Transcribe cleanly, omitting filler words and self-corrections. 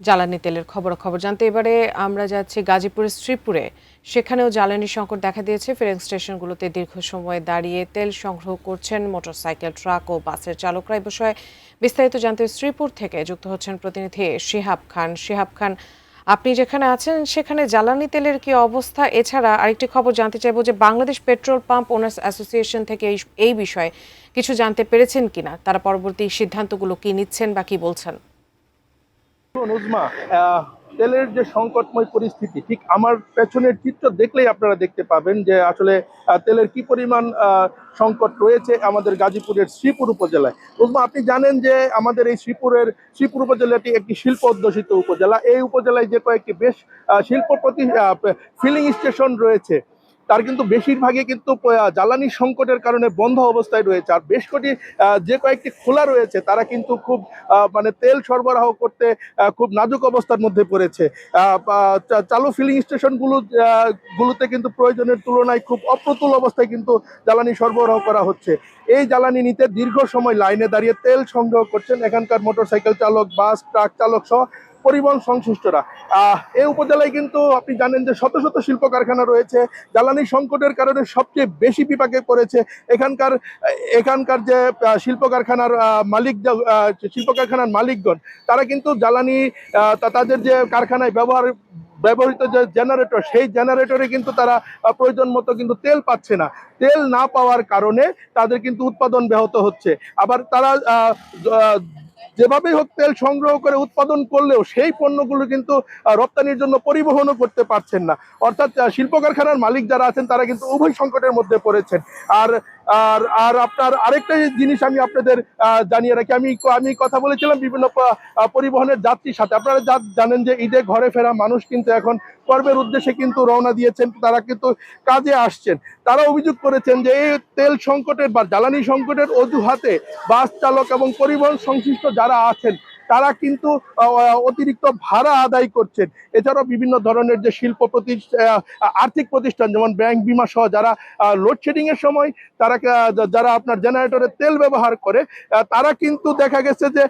জ্বালানি তেলের খবরাখবর জানতে এবারে আমরা যাচ্ছি গাজীপুরের শ্রীপুরে। সেখানেও জ্বালানি সংকট দেখা দিয়েছে। ফিলিং স্টেশনগুলোতে দীর্ঘ সময় দাঁড়িয়ে তেল সংগ্রহ করছেন মোটরসাইকেল, ট্রাক ও বাসের চালকরা। এই বিষয়ে বিস্তারিত জানতে শ্রীপুর থেকে যুক্ত হচ্ছেন প্রতিনিধি শিহাব খান। শিহাব খান, আপনি যেখানে আছেন সেখানে জ্বালানি তেলের কি অবস্থা? এছাড়া আরেকটি খবর জানতে চাইবো যে Bangladesh petrol pump owners association থেকে এই বিষয়ে কিছু জানতে পেরেছেন কিনা, তারা পরবর্তী সিদ্ধান্তগুলো কি নিচ্ছেন বা কি বলছেন? নুজমা, তেলের যে সংকটময় পরিস্থিতি ঠিক আমার পেছনের চিত্র দেখলেই আপনারা দেখতে পাবেন যে আসলে তেলের কি পরিমাণ সংকট রয়েছে আমাদের গাজীপুরের শ্রীপুর উপজেলায়। নুজমা, আপনি জানেন যে আমাদের এই শ্রীপুর উপজেলাটি একটি শিল্প অধ্যুষিত উপজেলা। এই উপজেলায় যে কয়েকটি বেশ শিল্প ফিলিং স্টেশন রয়েছে তার কিন্তু বেশিরভাগই কিন্তু জ্বালানি সংকটের কারণে বন্ধ অবস্থায় রয়েছে। আর বেশ কটি যে কয়েকটি খোলা রয়েছে তারা কিন্তু খুব মানে তেল সরবরাহ করতে খুব নাজুক অবস্থার মধ্যে পড়েছে। চালু ফিলিং গুলোতে কিন্তু প্রয়োজনের তুলনায় খুব অপ্রতুল অবস্থায় কিন্তু জ্বালানি সরবরাহ করা হচ্ছে। এই জ্বালানি নিতে দীর্ঘ সময় লাইনে দাঁড়িয়ে তেল সংগ্রহ করছেন এখানকার মোটরসাইকেল চালক, বাস, ট্রাক চালক সহ পরিবহন সংশ্লিষ্টরা। এই উপজেলায় কিন্তু আপনি জানেন যে শত শত শিল্প কারখানা রয়েছে। জ্বালানি সংকটের কারণে সবচেয়ে বেশি বিপাকে পড়েছে এখানকার এখানকার যে শিল্প কারখানার মালিকগণ। তারা কিন্তু জ্বালানি তাদের যে কারখানায় ব্যবহৃত যে জেনারেটর, সেই জেনারেটরে কিন্তু তারা প্রয়োজন মতো কিন্তু তেল পাচ্ছে না। তেল না পাওয়ার কারণে তাদের কিন্তু উৎপাদন ব্যাহত হচ্ছে। আবার তারা যেভাবেই হোক তেল সংগ্রহ করে উৎপাদন করলেও সেই পণ্যগুলো কিন্তু রপ্তানির জন্য পরিবহনও করতে পারছেন না। অর্থাৎ শিল্প কারখানার মালিক যারা আছেন তারা কিন্তু উভয় সংকটের মধ্যে পড়েছেন। আর আর আর আপনার আরেকটা জিনিস আমি আপনাদের জানিয়ে রাখি, আমি কথা বলেছিলাম বিভিন্ন পরিবহনের যাত্রীর সাথে। আপনারা জানেন যে ঈদে ঘরে ফেরা মানুষ কিন্তু এখন কর্মের উদ্দেশ্যে কিন্তু রওনা দিয়েছেন, তারা কিন্তু কাজে আসছেন। তারা অভিযোগ করেছেন যে এই তেল সংকটের বা জ্বালানি সংকটের অজুহাতে বাস চালক এবং পরিবহন সংশ্লিষ্ট যারা আছেন তারা কিন্তু অতিরিক্ত ভাড়া আদায় করছেন। এছাড়াও বিভিন্ন ধরনের যে আর্থিক প্রতিষ্ঠান যেমন ব্যাংক, বিমা সহ যারা লোডশেডিং এর সময় যারা আপনার জেনারেটরে তেল ব্যবহার করে তারা কিন্তু দেখা গেছে যে